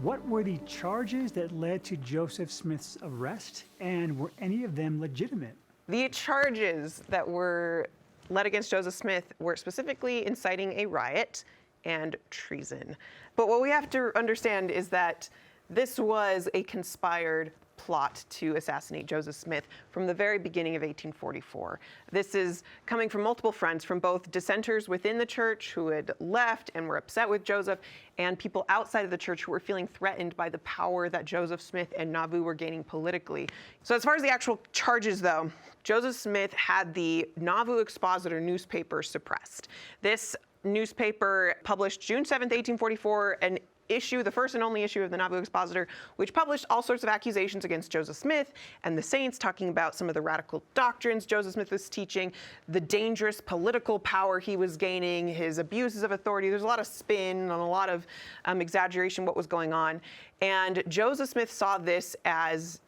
What were the charges that led to Joseph Smith's arrest, and were any of them legitimate? The charges that were led against Joseph Smith were specifically inciting a riot and treason. But what we have to understand is that this was a conspired plot to assassinate Joseph Smith from the very beginning of 1844. This is coming from multiple fronts, from both dissenters within the church who had left and were upset with Joseph, and people outside of the church who were feeling threatened by the power that Joseph Smith and Nauvoo were gaining politically. So as far as the actual charges, though, Joseph Smith had the Nauvoo Expositor newspaper suppressed. This newspaper published June 7th, 1844, an issue, the first and only issue of the Nauvoo Expositor, which published all sorts of accusations against Joseph Smith and the saints, talking about some of the radical doctrines Joseph Smith was teaching, the dangerous political power he was gaining, his abuses of authority. There's a lot of spin and a lot of exaggeration what was going on. And Joseph Smith saw this as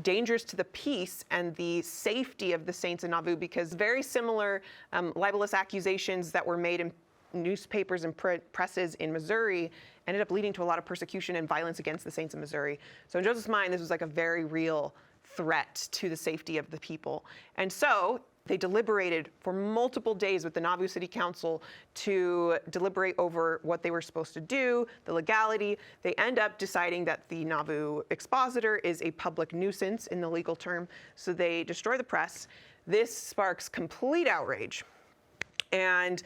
dangerous to the peace and the safety of the saints in Nauvoo, because very similar libelous accusations that were made in newspapers and presses in Missouri ended up leading to a lot of persecution and violence against the saints in Missouri. So in Joseph's mind, this was like a very real threat to the safety of the people. And so they deliberated for multiple days with the Nauvoo City Council to deliberate over what they were supposed to do, the legality. They end up deciding that the Nauvoo Expositor is a public nuisance in the legal term, so they destroy the press. This sparks complete outrage. And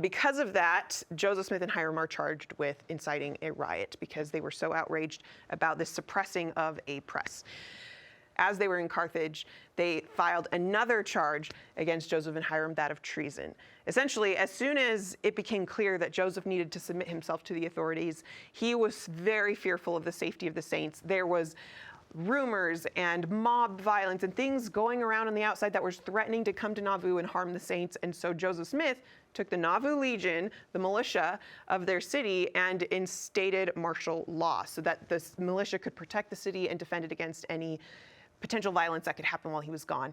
because of that, Joseph Smith and Hiram are charged with inciting a riot because they were so outraged about this suppressing of a press. As they were in Carthage, they filed another charge against Joseph and Hiram, that of treason. Essentially, as soon as it became clear that Joseph needed to submit himself to the authorities, he was very fearful of the safety of the saints. There was rumors and mob violence and things going around on the outside that were threatening to come to Nauvoo and harm the saints. And so Joseph Smith took the Nauvoo Legion, the militia of their city, and instated martial law so that the militia could protect the city and defend it against any potential violence that could happen while he was gone.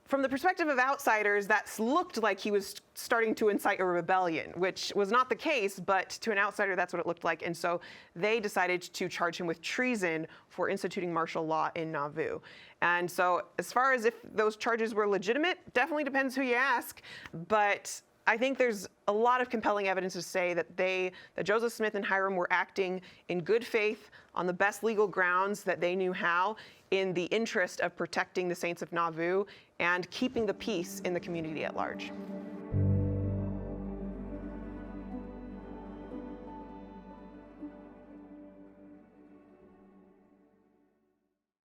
From the perspective of outsiders, that looked like he was starting to incite a rebellion, which was not the case, but to an outsider, that's what it looked like. And so they decided to charge him with treason for instituting martial law in Nauvoo. And so as far as if those charges were legitimate, definitely depends who you ask. But I think there's a lot of compelling evidence to say that Joseph Smith and Hiram were acting in good faith on the best legal grounds that they knew how, in the interest of protecting the saints of Nauvoo and keeping the peace in the community at large.